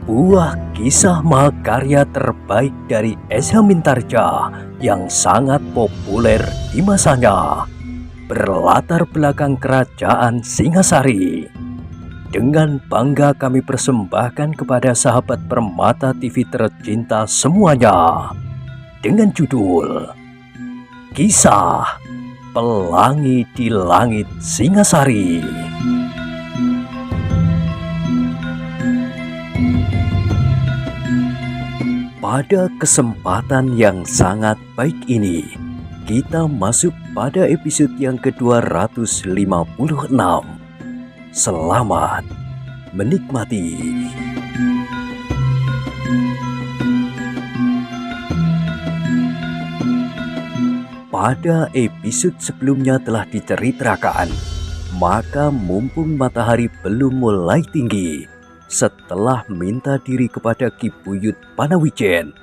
Sebuah kisah mahakarya terbaik dari Esa Mintarja yang sangat populer di masanya, berlatar belakang kerajaan Singasari. Dengan bangga kami persembahkan kepada sahabat Permata TV tercinta semuanya, dengan judul Kisah Pelangi di Langit Singasari. Pada kesempatan yang sangat baik ini, kita masuk pada episode yang ke-256. Selamat menikmati. Pada episode sebelumnya telah diceritakan, maka mumpung matahari belum mulai tinggi, setelah minta diri kepada Ki Buyut Panawijen,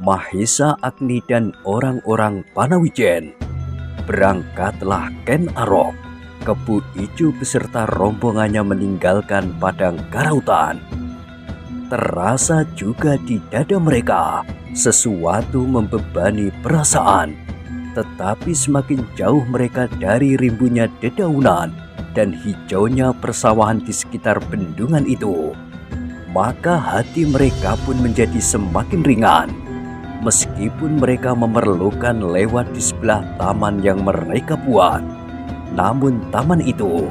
Mahesa Agni dan orang-orang Panawijen, berangkatlah Ken Arok, Kebu Ijo beserta rombongannya meninggalkan Padang Karautan. Terasa juga di dada mereka sesuatu membebani perasaan, tetapi semakin jauh mereka dari rimbunnya dedaunan dan hijaunya persawahan di sekitar bendungan itu, maka hati mereka pun menjadi semakin ringan. Meskipun mereka memerlukan lewat di sebelah taman yang mereka buat, namun taman itu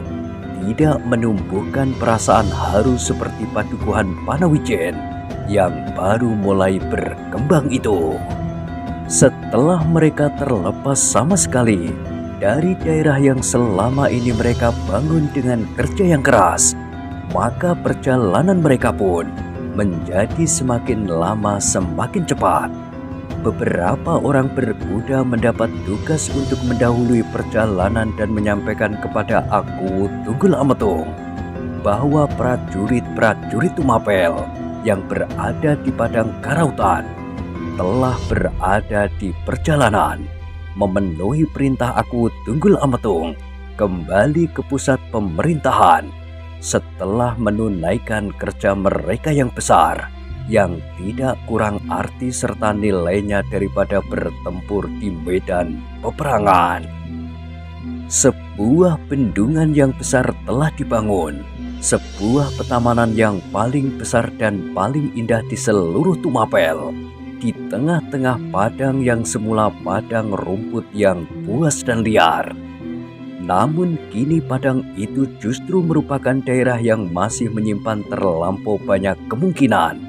tidak menumbuhkan perasaan haru seperti padukuhan Panawijen yang baru mulai berkembang itu. Setelah mereka terlepas sama sekali dari daerah yang selama ini mereka bangun dengan kerja yang keras, maka perjalanan mereka pun menjadi semakin lama semakin cepat. Beberapa orang berkuda mendapat tugas untuk mendahului perjalanan dan menyampaikan kepada aku Tunggul Ametung bahwa prajurit-prajurit Tumapel yang berada di Padang Karautan telah berada di perjalanan, memenuhi perintah aku Tunggul Ametung kembali ke pusat pemerintahan setelah menunaikan kerja mereka yang besar, yang tidak kurang arti serta nilainya daripada bertempur di medan peperangan. Sebuah bendungan yang besar telah dibangun, sebuah petamanan yang paling besar dan paling indah di seluruh Tumapel, di tengah-tengah padang yang semula padang rumput yang buas dan liar. Namun kini padang itu justru merupakan daerah yang masih menyimpan terlampau banyak kemungkinan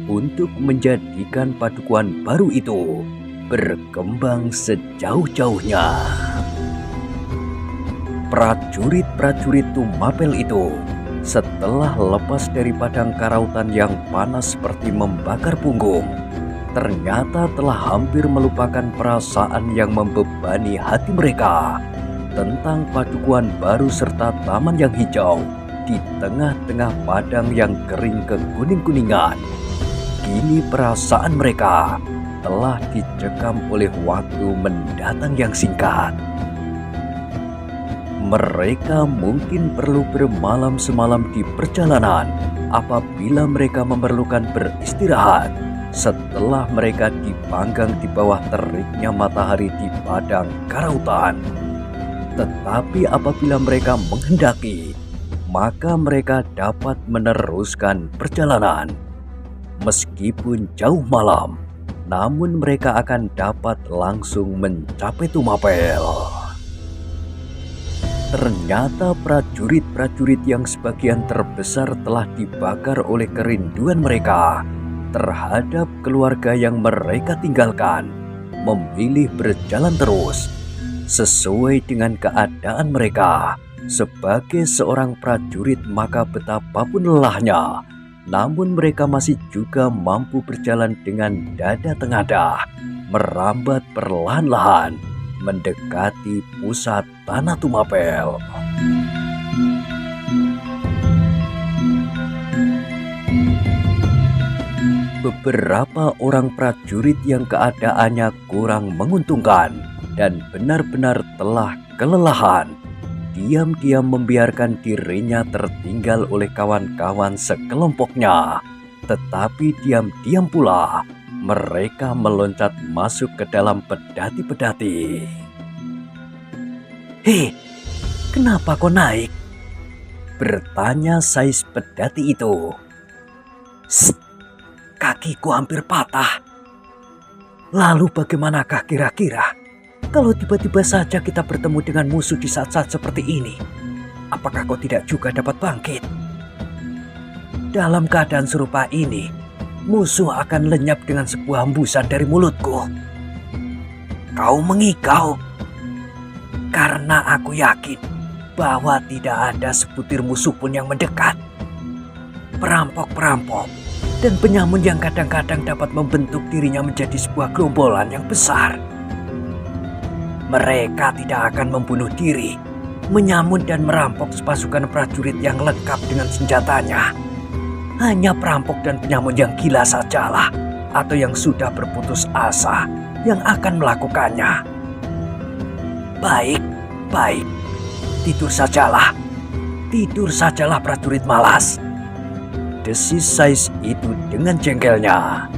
untuk menjadikan padukuhan baru itu berkembang sejauh-jauhnya. Prajurit-prajurit Tumapel itu setelah lepas dari Padang Karautan yang panas seperti membakar punggung, ternyata telah hampir melupakan perasaan yang membebani hati mereka tentang padukuhan baru serta taman yang hijau di tengah-tengah padang yang kering kekuning-kuningan. Kini perasaan mereka telah dicekam oleh waktu mendatang yang singkat. Mereka mungkin perlu bermalam semalam di perjalanan apabila mereka memerlukan beristirahat setelah mereka dipanggang di bawah teriknya matahari di Padang Karautan. Tetapi apabila mereka menghendaki, maka mereka dapat meneruskan perjalanan. Meskipun jauh malam, namun mereka akan dapat langsung mencapai Tumapel. Ternyata prajurit-prajurit yang sebagian terbesar telah dibakar oleh kerinduan mereka terhadap keluarga yang mereka tinggalkan, memilih berjalan terus sesuai dengan keadaan mereka. Sebagai seorang prajurit, maka betapapun lelahnya, namun mereka masih juga mampu berjalan dengan dada tengadah, merambat perlahan-lahan mendekati pusat tanah Tumapel. Beberapa orang prajurit yang keadaannya kurang menguntungkan dan benar-benar telah kelelahan, diam-diam membiarkan dirinya tertinggal oleh kawan-kawan sekelompoknya Tetapi diam-diam pula mereka meloncat masuk ke dalam pedati-pedati. "Hei, kenapa kau naik?" bertanya sais pedati itu. "Sst, kakiku hampir patah." "Lalu bagaimanakah kira-kira kalau tiba-tiba saja kita bertemu dengan musuh di saat-saat seperti ini? Apakah kau tidak juga dapat bangkit?" "Dalam keadaan serupa ini, musuh akan lenyap dengan sebuah hembusan dari mulutku." "Kau mengigau?" "Karena aku yakin bahwa tidak ada sebutir musuh pun yang mendekat. Perampok-perampok dan penyamun yang kadang-kadang dapat membentuk dirinya menjadi sebuah gerombolan yang besar. Mereka tidak akan membunuh diri, menyamun dan merampok sepasukan prajurit yang lengkap dengan senjatanya. Hanya perampok dan penyamun yang gila sajalah atau yang sudah berputus asa yang akan melakukannya." Baik, tidur sajalah. Tidur sajalah prajurit malas," desis sais itu dengan jengkelnya.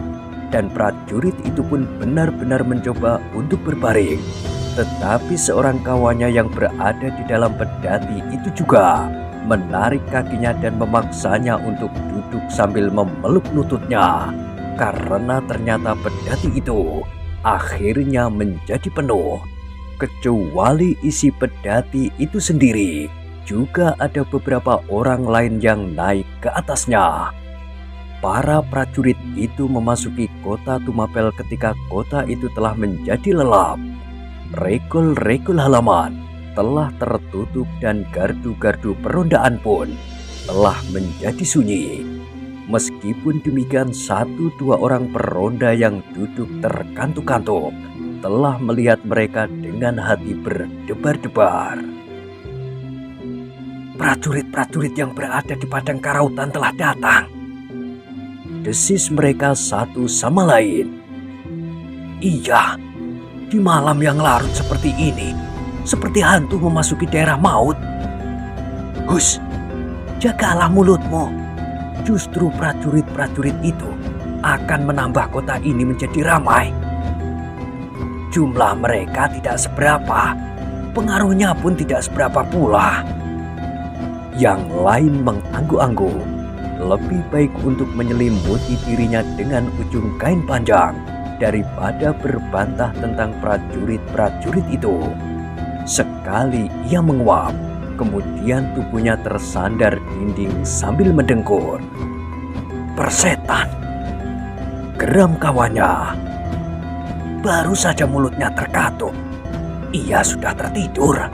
Dan prajurit itu pun benar-benar mencoba untuk berbaring. Tetapi seorang kawannya yang berada di dalam pedati itu juga menarik kakinya dan memaksanya untuk duduk sambil memeluk lututnya. Karena ternyata pedati itu akhirnya menjadi penuh. Kecuali isi pedati itu sendiri, juga ada beberapa orang lain yang naik ke atasnya. Para prajurit itu memasuki kota Tumapel ketika kota itu telah menjadi lelap. Regol-regol halaman telah tertutup dan gardu-gardu perondaan pun telah menjadi sunyi. Meskipun demikian, 1-2 orang peronda yang duduk terkantuk-kantuk telah melihat mereka dengan hati berdebar-debar. "Prajurit-prajurit yang berada di padang karautan telah datang," desis mereka satu sama lain. "Iya, di malam yang larut seperti ini, seperti hantu memasuki daerah maut. Hus, jagalah mulutmu. Justru prajurit-prajurit itu akan menambah kota ini menjadi ramai. Jumlah mereka tidak seberapa, pengaruhnya pun tidak seberapa pula." Yang lain mengangguk-angguk. Lebih baik untuk menyelimuti dirinya dengan ujung kain panjang daripada berbantah tentang prajurit-prajurit itu. Sekali ia menguap, kemudian tubuhnya tersandar dinding sambil mendengkur. "Persetan!" geram kawannya. Baru saja mulutnya terkatup, ia sudah tertidur.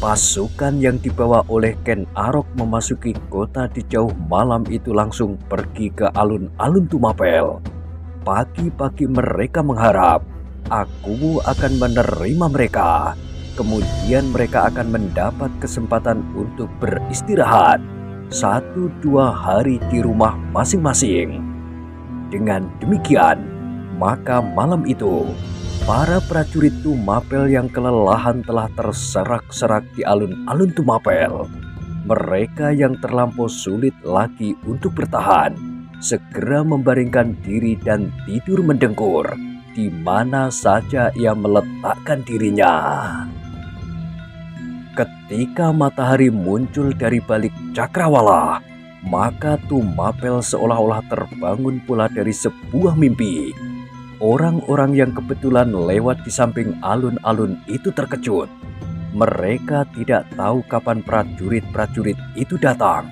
Pasukan yang dibawa oleh Ken Arok memasuki kota di jauh malam itu langsung pergi ke alun-alun Tumapel. Pagi-pagi mereka mengharap Akuwu akan menerima mereka. Kemudian mereka akan mendapat kesempatan untuk beristirahat 1-2 hari di rumah masing-masing. Dengan demikian, maka malam itu para prajurit Tumapel yang kelelahan telah terserak-serak di alun-alun Tumapel. Mereka yang terlampau sulit lagi untuk bertahan segera membaringkan diri dan tidur mendengkur di mana saja ia meletakkan dirinya. Ketika matahari muncul dari balik cakrawala, maka Tumapel seolah-olah terbangun pula dari sebuah mimpi. Orang-orang yang kebetulan lewat di samping alun-alun itu terkejut. Mereka tidak tahu kapan prajurit-prajurit itu datang.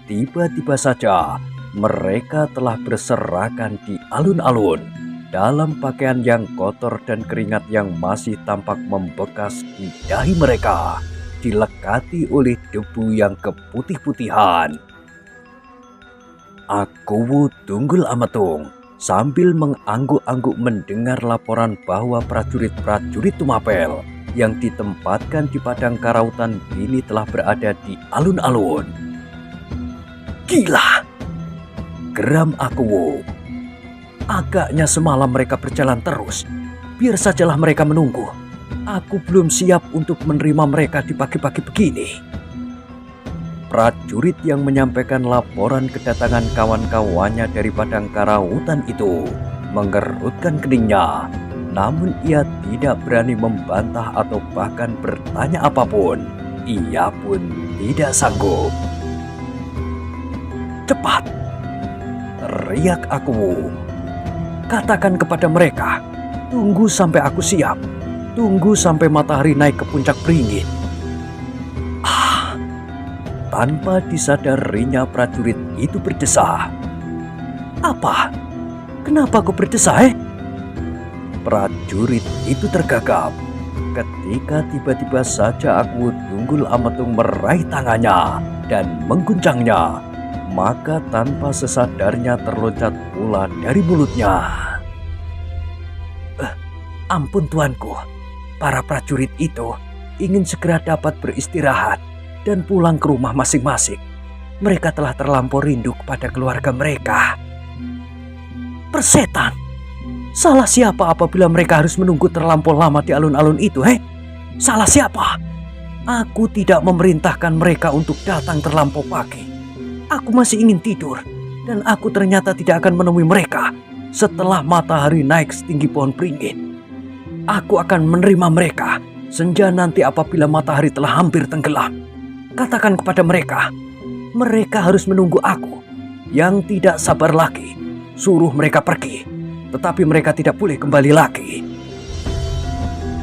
Tiba-tiba saja mereka telah berserakan di alun-alun dalam pakaian yang kotor dan keringat yang masih tampak membekas di dahi mereka, dilekati oleh debu yang keputih-putihan. Akuwu Tunggul Ametung sambil mengangguk-angguk mendengar laporan bahwa prajurit-prajurit Tumapel yang ditempatkan di padang karautan kini telah berada di alun-alun. Gila! Geram Akuwu. Agaknya semalam mereka berjalan terus. Biar sajalah mereka menunggu. Aku belum siap untuk menerima mereka di pagi-pagi begini. prajurit yang menyampaikan laporan kedatangan kawan-kawannya dari padang karautan itu mengerutkan keningnya, namun ia tidak berani membantah atau bahkan bertanya apapun. Ia pun tidak sanggup. "Cepat!" teriak aku. "Katakan kepada mereka, tunggu sampai aku siap. Tunggu sampai matahari naik ke puncak beringin." Tanpa disadarinya prajurit itu berdesah. "Apa? Kenapa kau berdesah, Prajurit itu tergagap ketika tiba-tiba saja aku Tunggul Ametung meraih tangannya dan mengguncangnya. Maka tanpa sesadarnya terloncat pula dari mulutnya. Ampun tuanku, para prajurit itu ingin segera dapat beristirahat dan pulang ke rumah masing-masing. Mereka telah terlampau rindu kepada keluarga mereka." "Persetan! Salah siapa apabila mereka harus menunggu terlampau lama di alun-alun itu, Salah siapa? Aku tidak memerintahkan mereka untuk datang terlampau pagi. Aku masih ingin tidur, dan aku ternyata tidak akan menemui mereka setelah matahari naik setinggi pohon beringin. Aku akan menerima mereka senja nanti apabila matahari telah hampir tenggelam. Katakan kepada mereka, mereka harus menunggu aku. Yang tidak sabar lagi, suruh mereka pergi, tetapi mereka tidak boleh kembali lagi."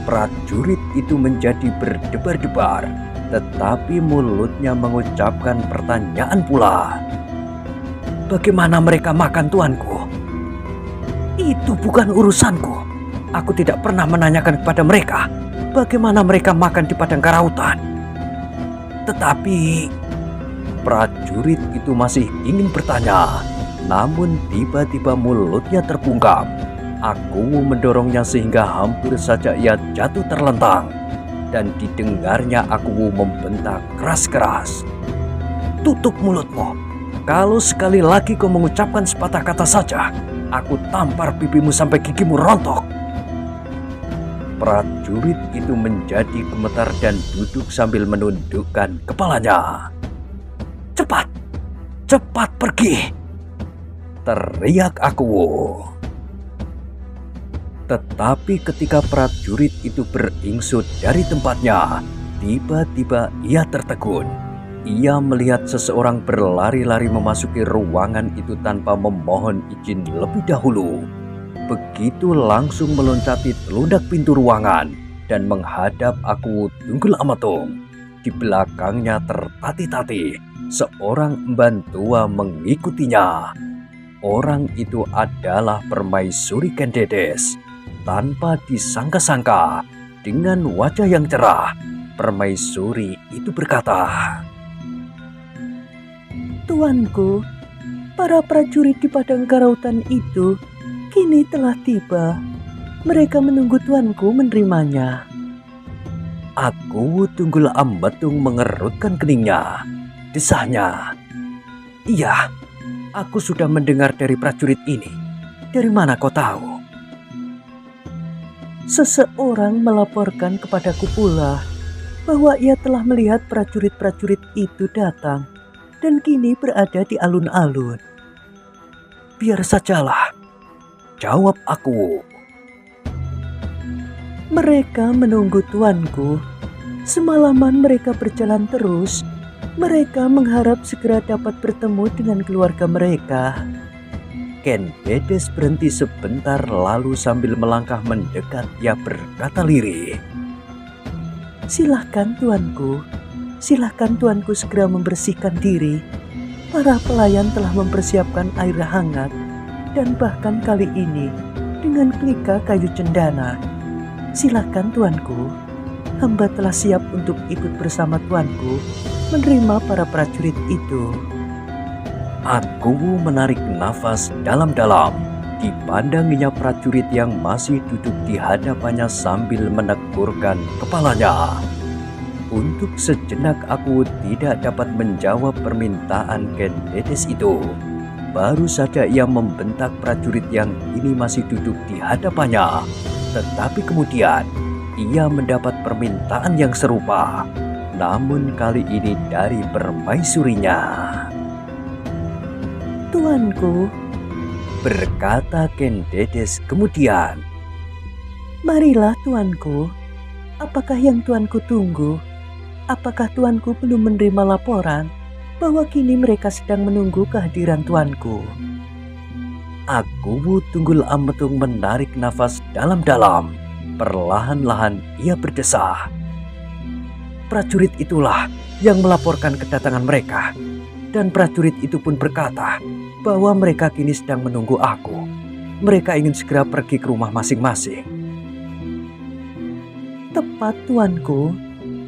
Prajurit itu menjadi berdebar-debar, tetapi mulutnya mengucapkan pertanyaan pula. "Bagaimana mereka makan, tuanku?" "Itu bukan urusanku. Aku tidak pernah menanyakan kepada mereka bagaimana mereka makan di padang karautan." Tetapi prajurit itu masih ingin bertanya, namun tiba-tiba mulutnya terbungkam. Aku mendorongnya sehingga hampir saja ia jatuh terlentang, dan didengarnya aku membentak keras-keras, "Tutup mulutmu. Kalau sekali lagi kau mengucapkan sepatah kata saja, aku tampar pipimu sampai gigimu rontok." Prajurit itu menjadi gemetar dan duduk sambil menundukkan kepalanya. "Cepat! Cepat pergi!" teriak aku. Tetapi ketika prajurit itu beringsut dari tempatnya, tiba-tiba ia tertegun. Ia melihat seseorang berlari-lari memasuki ruangan itu tanpa memohon izin lebih dahulu. Begitu langsung meloncati telundak pintu ruangan dan menghadap aku Tunggul Ametung. Di belakangnya tertati-tati seorang emban tua mengikutinya. Orang itu adalah Permaisuri Kendedes. Tanpa disangka-sangka, dengan wajah yang cerah, Permaisuri itu berkata, "Tuanku, para prajurit di padang karautan itu kini telah tiba. Mereka menunggu tuanku menerimanya." Aku Tunggul Ametung mengerutkan keningnya. Desahnya, "Iya, aku sudah mendengar dari prajurit ini. Dari mana kau tahu?" "Seseorang melaporkan kepadaku pula bahwa ia telah melihat prajurit-prajurit itu datang dan kini berada di alun-alun." "Biar sajalah," jawab aku. "Mereka menunggu tuanku. Semalaman mereka berjalan terus. Mereka mengharap segera dapat bertemu dengan keluarga mereka." Kendedes berhenti sebentar lalu sambil melangkah mendekat ia berkata lirih, "Silahkan tuanku, silahkan tuanku segera membersihkan diri. Para pelayan telah mempersiapkan air hangat dan bahkan kali ini dengan klika kayu cendana. Silahkan tuanku, hamba telah siap untuk ikut bersama tuanku menerima para prajurit itu." Aku menarik nafas dalam-dalam. Dipandanginya prajurit yang masih duduk di hadapannya sambil menekurkan kepalanya. Untuk sejenak aku tidak dapat menjawab permintaan Kendedes itu. Baru saja ia membentak prajurit yang kini masih duduk di hadapannya. Tetapi kemudian ia mendapat permintaan yang serupa. namun kali ini dari permaisurinya. "Tuanku," berkata Ken Dedes kemudian. "Marilah tuanku. Apakah yang tuanku tunggu? Apakah tuanku belum menerima laporan bahwa kini mereka sedang menunggu kehadiran tuanku?" Aku Tunggul Ametung menarik nafas dalam-dalam. Perlahan-lahan ia berdesah. Prajurit itulah yang melaporkan kedatangan mereka. Dan prajurit itu pun berkata bahwa mereka kini sedang menunggu aku. Mereka ingin segera pergi ke rumah masing-masing. "Tepat tuanku,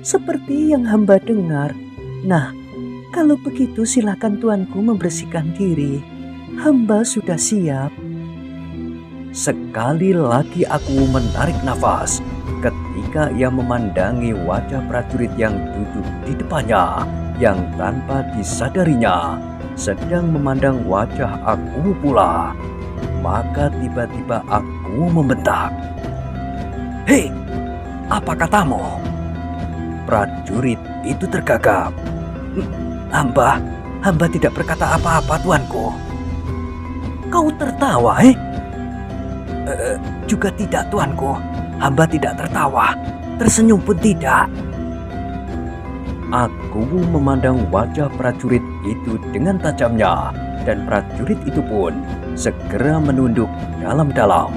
seperti yang hamba dengar. Nah, kalau begitu silakan tuanku membersihkan diri. Hamba sudah siap." Sekali lagi aku menarik nafas ketika ia memandangi wajah prajurit yang duduk di depannya, yang tanpa disadarinya sedang memandang wajah aku pula. Maka tiba-tiba aku membentak, "Hei, apa katamu?" Prajurit itu tergagap. Hamba tidak berkata apa-apa, tuanku." "Kau tertawa, Juga tidak, tuanku. Hamba tidak tertawa, tersenyum pun tidak." Aku memandang wajah prajurit itu dengan tajamnya, dan prajurit itu pun segera menunduk dalam-dalam.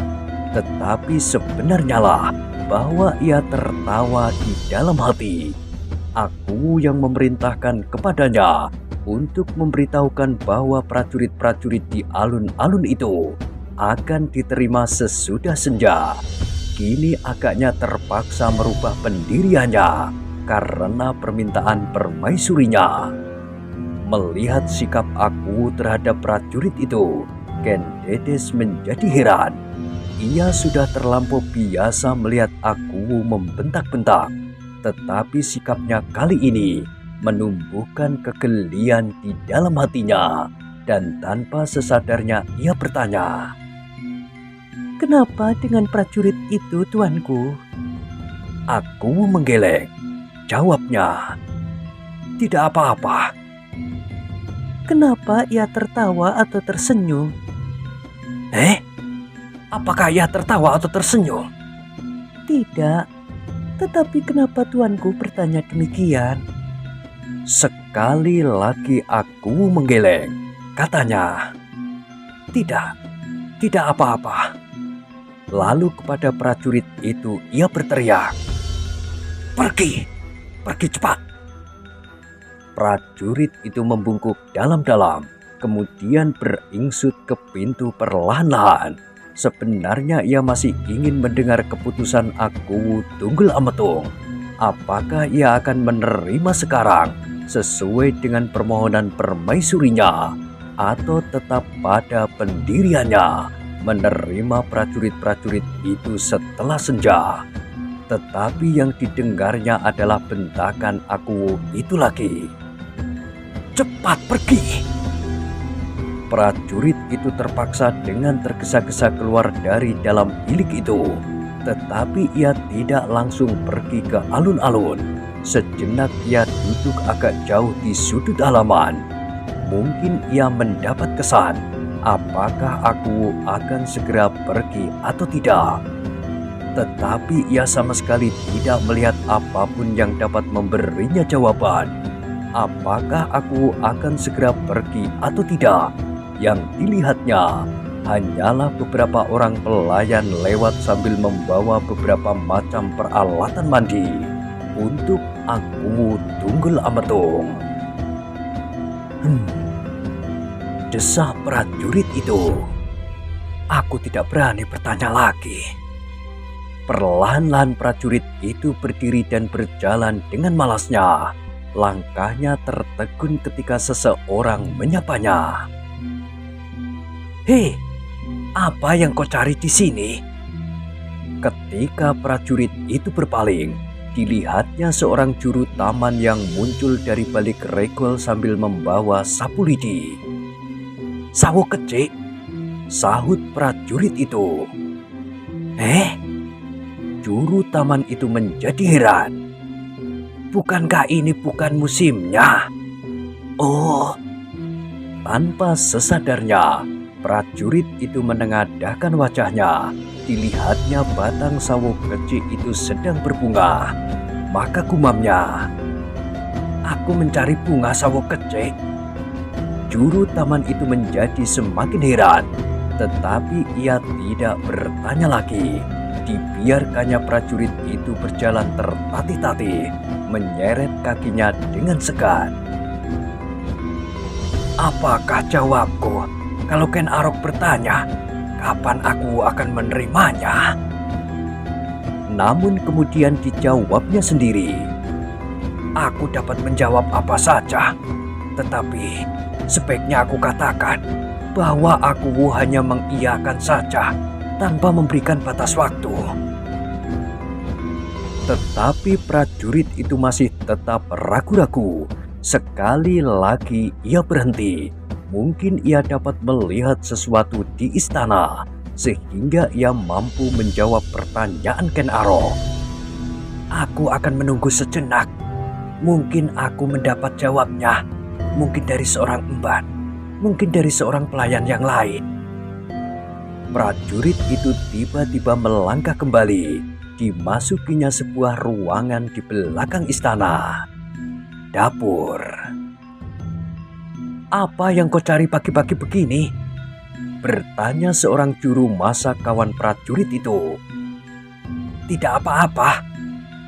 Tetapi sebenarnya lah bahwa ia tertawa di dalam hati. Aku yang memerintahkan kepadanya untuk memberitahukan bahwa prajurit-prajurit di alun-alun itu akan diterima sesudah senja. Kini agaknya terpaksa merubah pendiriannya karena permintaan permaisurinya. Melihat sikap aku terhadap prajurit itu, Ken Dedes menjadi heran. Ia sudah terlampau biasa melihat aku membentak-bentak, tetapi sikapnya kali ini menumbuhkan kegelian di dalam hatinya, dan tanpa sesadarnya ia bertanya, "Kenapa dengan prajurit itu, tuanku?" Aku menggeleng. Jawabnya, "Tidak apa-apa." "Kenapa ia tertawa atau tersenyum?" Apakah ia tertawa atau tersenyum?" "Tidak. Tetapi kenapa tuanku bertanya demikian?" Sekali lagi aku menggeleng. Katanya, Tidak apa-apa." Lalu kepada prajurit itu ia berteriak, Pergi cepat." Prajurit itu membungkuk dalam-dalam, kemudian beringsut ke pintu perlahan-lahan. Sebenarnya ia masih ingin mendengar keputusan aku Tunggul Ametung. Apakah ia akan menerima sekarang sesuai dengan permohonan permaisurinya, atau tetap pada pendiriannya menerima prajurit-prajurit itu setelah senja. Tetapi yang didengarnya adalah bentakan aku itu lagi, "Cepat pergi!" Prajurit itu terpaksa dengan tergesa-gesa keluar dari dalam bilik itu. Tetapi ia tidak langsung pergi ke alun-alun. Sejenak ia duduk agak jauh di sudut halaman. Mungkin ia mendapat kesan apakah aku akan segera pergi atau tidak. Tetapi ia sama sekali tidak melihat apapun yang dapat memberinya jawaban. Apakah aku akan segera pergi atau tidak? Yang dilihatnya hanyalah beberapa orang pelayan lewat sambil membawa beberapa macam peralatan mandi untuk aku Tunggul Ametung. Desah prajurit itu. Aku tidak berani bertanya lagi. Perlahan-lahan prajurit itu berdiri dan berjalan dengan malasnya. Langkahnya tertegun ketika seseorang menyapanya. "Hei, apa yang kau cari di sini?" Ketika prajurit itu berpaling, dilihatnya seorang juru taman yang muncul dari balik regol sambil membawa sapu lidi. "Sawo kecik," sahut prajurit itu. Juru taman itu menjadi heran. bukankah ini bukan musimnya? Oh, tanpa sesadarnya, prajurit itu menengadahkan wajahnya. Dilihatnya batang sawo kecil itu sedang berbunga. Maka gumamnya, "Aku mencari bunga sawo kecil." Juru taman itu menjadi semakin heran, tetapi ia tidak bertanya lagi. Dibiarkannya prajurit itu berjalan tertatih-tatih, menyeret kakinya dengan segan. Apakah jawabku kalau Ken Arok bertanya, kapan aku akan menerimanya? Namun kemudian dijawabnya sendiri. Aku dapat menjawab apa saja, tetapi sebaiknya aku katakan bahwa aku hanya mengiyakan saja tanpa memberikan batas waktu. Tetapi prajurit itu masih tetap ragu-ragu. Sekali lagi ia berhenti. Mungkin ia dapat melihat sesuatu di istana, sehingga ia mampu menjawab pertanyaan Ken Arok. Aku akan menunggu sejenak. Mungkin aku mendapat jawabnya. Mungkin dari seorang emban. Mungkin dari seorang pelayan yang lain. Prajurit itu tiba-tiba melangkah kembali. Dimasukinya sebuah ruangan di belakang istana. Dapur. "Apa yang kau cari pagi-pagi begini?" bertanya seorang juru masak kawan prajurit itu. "Tidak apa-apa.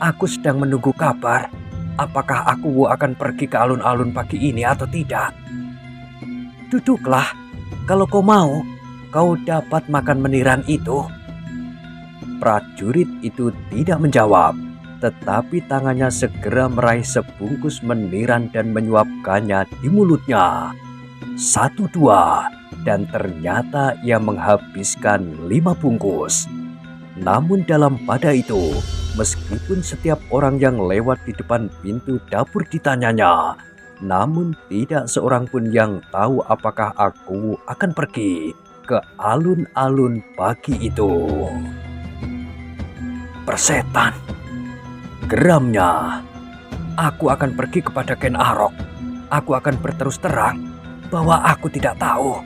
Aku sedang menunggu kabar. Apakah aku akan pergi ke alun-alun pagi ini atau tidak?" "Duduklah. Kalau kau mau, kau dapat makan meniran itu." Prajurit itu tidak menjawab, tetapi tangannya segera meraih sebungkus meniran dan menyuapkannya di mulutnya. 1, 2, dan ternyata ia menghabiskan 5 bungkus. Namun dalam pada itu, meskipun setiap orang yang lewat di depan pintu dapur ditanyanya, namun tidak seorang pun yang tahu apakah aku akan pergi ke alun-alun pagi itu. "Persetan," geramnya. "Aku akan pergi kepada Ken Arok. Aku akan berterus terang bahwa aku tidak tahu."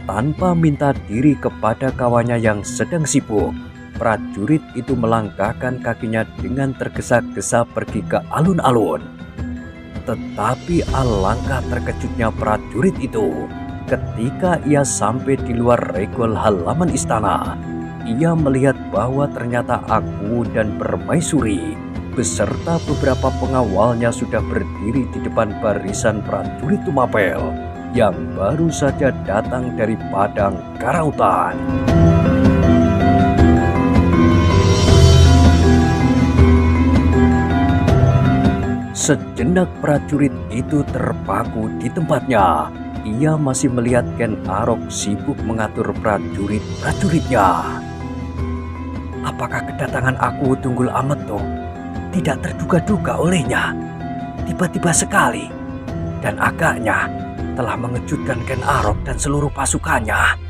Tanpa minta diri kepada kawannya yang sedang sibuk, prajurit itu melangkahkan kakinya dengan tergesa-gesa pergi ke alun-alun. Tetapi alangkah terkejutnya prajurit itu ketika ia sampai di luar regol halaman istana. Ia melihat bahwa ternyata aku dan Permaisuri beserta beberapa pengawalnya sudah berdiri di depan barisan prajurit Tumapel yang baru saja datang dari padang karautan. Sejenak prajurit itu terpaku di tempatnya. Ia masih melihat Ken Arok sibuk mengatur prajurit-prajuritnya. Apakah kedatangan aku Tunggul Ametung tidak terduga-duga olehnya? Tiba-tiba sekali, dan agaknya telah mengejutkan Ken Arok dan seluruh pasukannya.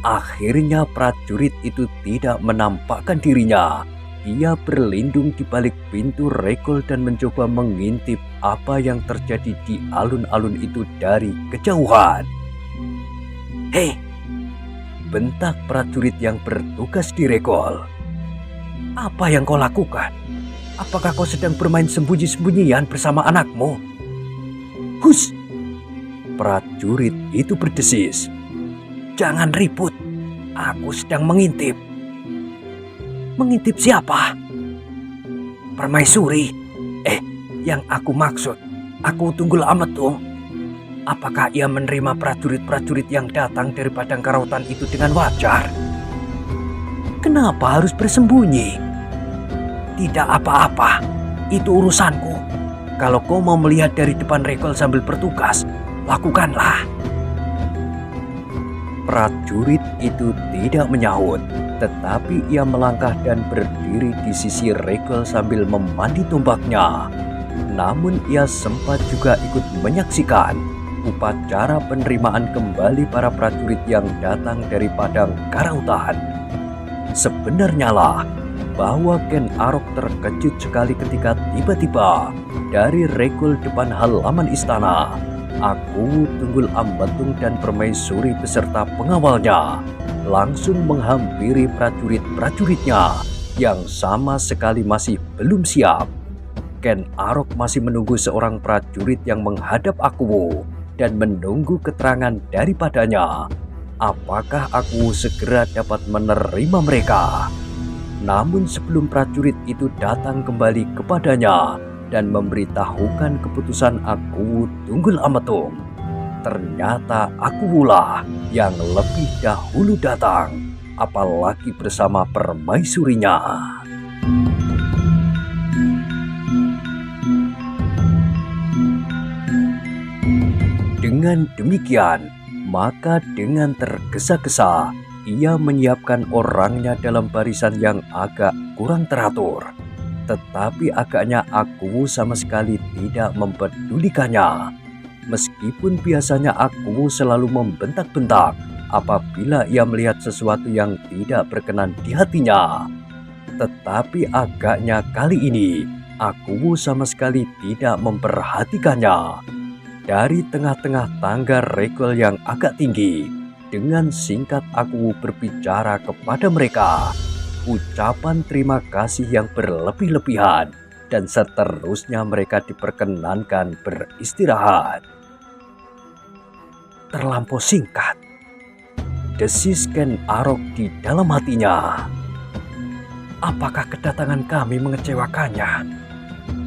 Akhirnya prajurit itu tidak menampakkan dirinya. Ia berlindung di balik pintu regol dan mencoba mengintip apa yang terjadi di alun-alun itu dari kejauhan. "Hei!" bentak prajurit yang bertugas di regol. "Apa yang kau lakukan? Apakah kau sedang bermain sembunyi-sembunyian bersama anakmu?" "Hus!" prajurit itu berdesis. "Jangan ribut. Aku sedang mengintip." "Mengintip siapa?" "Permaisuri. Yang aku maksud, aku Tunggul Ametung. Apakah ia menerima prajurit-prajurit yang datang dari padang karautan itu dengan wajar?" "Kenapa harus bersembunyi?" "Tidak apa-apa. Itu urusanku. Kalau kau mau melihat dari depan regol sambil bertugas, lakukanlah." Prajurit itu tidak menyahut, tetapi ia melangkah dan berdiri di sisi regol sambil memandi tombaknya. Namun ia sempat juga ikut menyaksikan upacara penerimaan kembali para prajurit yang datang dari padang karautan. Sebenarnya lah, bahwa Ken Arok terkejut sekali ketika tiba-tiba dari regul depan halaman istana, Aku Tunggul Ambetung dan permaisuri beserta pengawalnya langsung menghampiri prajurit-prajuritnya yang sama sekali masih belum siap. Ken Arok masih menunggu seorang prajurit yang menghadap Akuwu dan menunggu keterangan daripadanya. Apakah Akuwu segera dapat menerima mereka? Namun sebelum prajurit itu datang kembali kepadanya dan memberitahukan keputusan Akuwu Tunggul Ambetung, ternyata Akuwulah yang lebih dahulu datang, apalagi bersama permaisurinya. Dengan demikian, maka dengan tergesa-gesa ia menyiapkan orangnya dalam barisan yang agak kurang teratur. Tetapi agaknya Akuwu sama sekali tidak mempedulikannya. Meskipun biasanya Akuwu selalu membentak-bentak apabila ia melihat sesuatu yang tidak berkenan di hatinya. Tetapi agaknya kali ini Akuwu sama sekali tidak memperhatikannya. Dari tengah-tengah tangga regol yang agak tinggi, dengan singkat Akuwu berbicara kepada mereka. Ucapan terima kasih yang berlebih-lebihan, dan seterusnya mereka diperkenankan beristirahat. Terlampau singkat, desis Ken Arok di dalam hatinya. Apakah kedatangan kami mengecewakannya?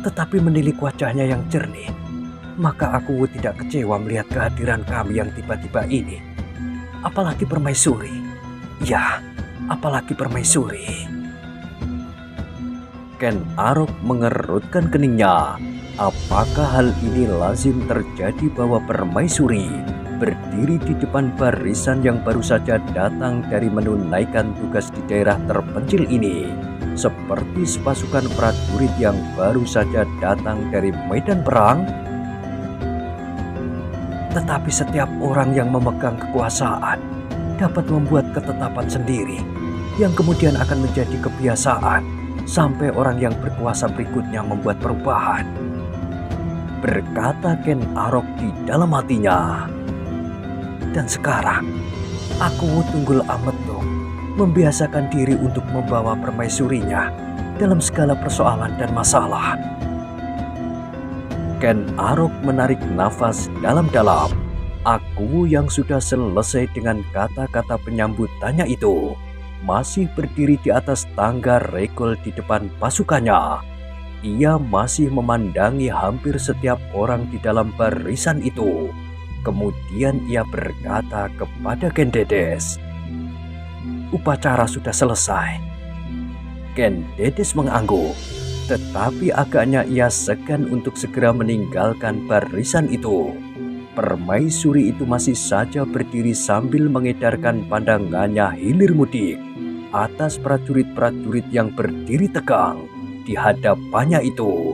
Tetapi menilik wajahnya yang jernih, maka Akuwu tidak kecewa melihat kehadiran kami yang tiba-tiba ini. Apalagi permaisuri. Ya, apalagi permaisuri. Ken Arok mengerutkan keningnya. Apakah hal ini lazim terjadi bahwa permaisuri berdiri di depan barisan yang baru saja datang dari menunaikan tugas di daerah terpencil ini, seperti sepasukan prajurit yang baru saja datang dari medan perang? Tetapi setiap orang yang memegang kekuasaan dapat membuat ketetapan sendiri yang kemudian akan menjadi kebiasaan sampai orang yang berkuasa berikutnya membuat perubahan, berkata Ken Arok di dalam hatinya. Dan sekarang Akuwu Tunggul Ambetung membiasakan diri untuk membawa permaisurinya dalam segala persoalan dan masalah. Ken Arok menarik nafas dalam-dalam. Akuwu yang sudah selesai dengan kata-kata penyambutannya itu masih berdiri di atas tangga regol di depan pasukannya. Ia masih memandangi hampir setiap orang di dalam barisan itu. Kemudian ia berkata kepada Ken Dedes, "Upacara sudah selesai." Ken Dedes mengangguk, tetapi agaknya ia segan untuk segera meninggalkan barisan itu. Permaisuri itu masih saja berdiri sambil mengedarkan pandangannya hilir mudik atas prajurit-prajurit yang berdiri tegang di hadapannya itu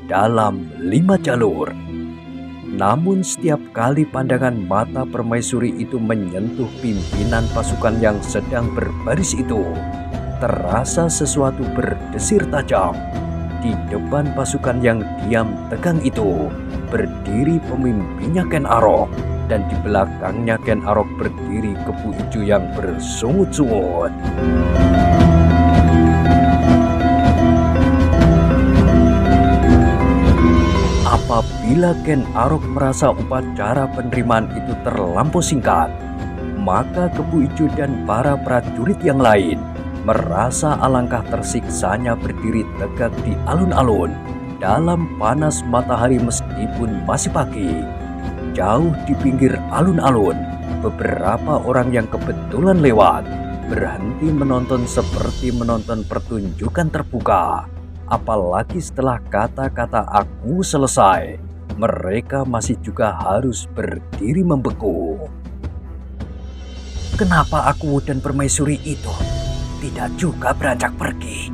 dalam 5 jalur. Namun setiap kali pandangan mata permaisuri itu menyentuh pimpinan pasukan yang sedang berbaris itu, terasa sesuatu berdesir tajam. Di depan pasukan yang diam tegang itu berdiri pemimpinnya Ken Arok, dan di belakangnya Ken Arok berdiri Kepu Ijo yang bersungut-sungut. Apabila Ken Arok merasa upacara penerimaan itu terlampau singkat, maka Kepu Ijo dan para prajurit yang lain merasa alangkah tersiksanya berdiri tegak di alun-alun dalam panas matahari meskipun masih pagi. Jauh di pinggir alun-alun, beberapa orang yang kebetulan lewat berhenti menonton seperti menonton pertunjukan terbuka. Apalagi setelah kata-kata Akuwu selesai, mereka masih juga harus berdiri membeku. Kenapa Akuwu dan permaisuri itu tidak juga beranjak pergi?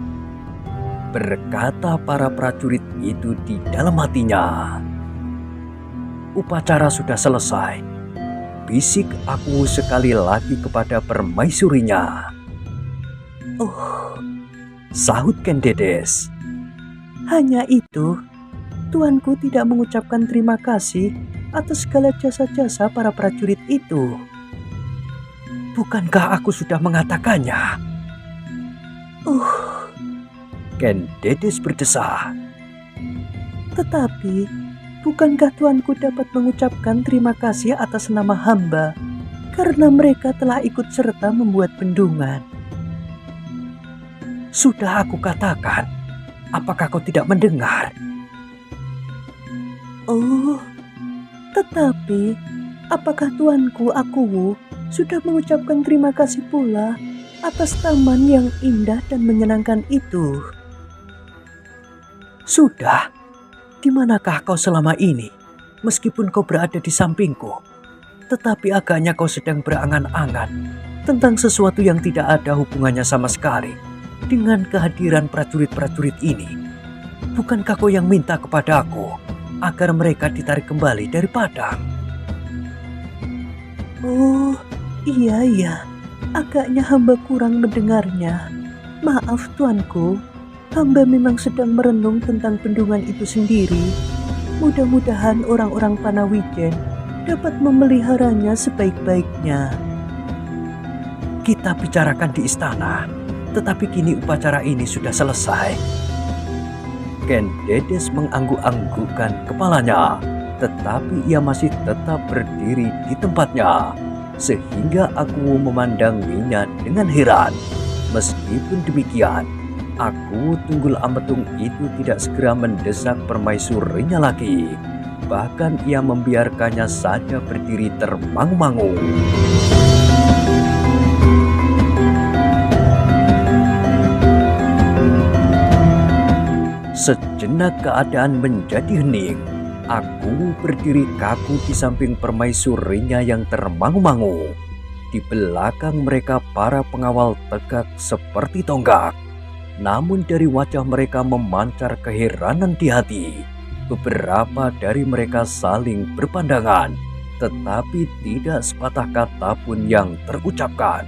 Berkata para prajurit itu di dalam hatinya. Upacara sudah selesai, bisik Akuwu sekali lagi kepada permaisurinya. Sahut Ken Dedes. Hanya itu, tuanku tidak mengucapkan terima kasih atas segala jasa-jasa para prajurit itu. Bukankah aku sudah mengatakannya? Ken Dedes berdesah. Tetapi, bukankah tuanku dapat mengucapkan terima kasih atas nama hamba karena mereka telah ikut serta membuat bendungan? Sudah aku katakan, apakah kau tidak mendengar? Oh, tetapi apakah tuanku Akuwu sudah mengucapkan terima kasih pula atas taman yang indah dan menyenangkan itu? Sudah. Di manakah kau selama ini? Meskipun kau berada di sampingku, tetapi agaknya kau sedang berangan-angan tentang sesuatu yang tidak ada hubungannya sama sekali dengan kehadiran prajurit-prajurit ini. Bukankah kau yang minta kepadaku agar mereka ditarik kembali dari padang? Oh, iya. Agaknya hamba kurang mendengarnya. Maaf tuanku, hamba memang sedang merenung tentang bendungan itu sendiri. Mudah-mudahan orang-orang Panawijen dapat memeliharanya sebaik-baiknya. Kita bicarakan di istana, tetapi kini upacara ini sudah selesai. Ken Dedes mengangguk-anggukkan kepalanya, tetapi ia masih tetap berdiri di tempatnya, sehingga Akuwu memandanginya dengan heran. Meskipun demikian, Akuwu Tunggul Ametung itu tidak segera mendesak permaisurinya lagi. Bahkan ia membiarkannya saja berdiri termangu-mangu. Sejenak keadaan menjadi hening. Akuwu berdiri kaku di samping permaisurinya yang termangu-mangu. Di belakang mereka para pengawal tegak seperti tonggak. Namun dari wajah mereka memancar keheranan di hati. Beberapa dari mereka saling berpandangan, tetapi tidak sepatah kata pun yang terucapkan.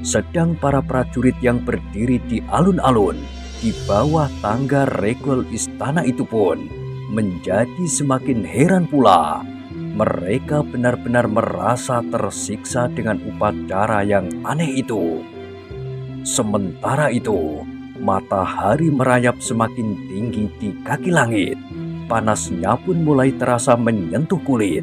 Sedang para prajurit yang berdiri di alun-alun, di bawah tangga regol istana itu pun menjadi semakin heran pula. Mereka benar-benar merasa tersiksa dengan upacara yang aneh itu. Sementara itu, matahari merayap semakin tinggi di kaki langit. Panasnya pun mulai terasa menyentuh kulit.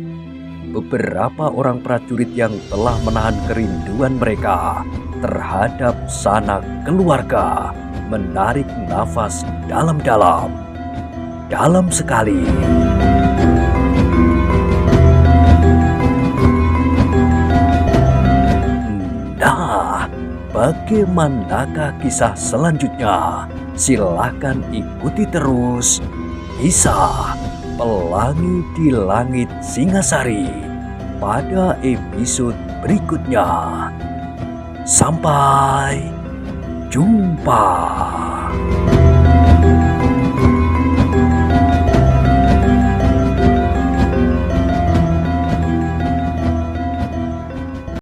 Beberapa orang prajurit yang telah menahan kerinduan mereka terhadap sanak keluarga menarik nafas dalam-dalam. Dalam sekali. Nah, bagaimanakah kisah selanjutnya? Silahkan ikuti terus kisah Pelangi di Langit Singasari pada episode berikutnya. Sampai jumpa.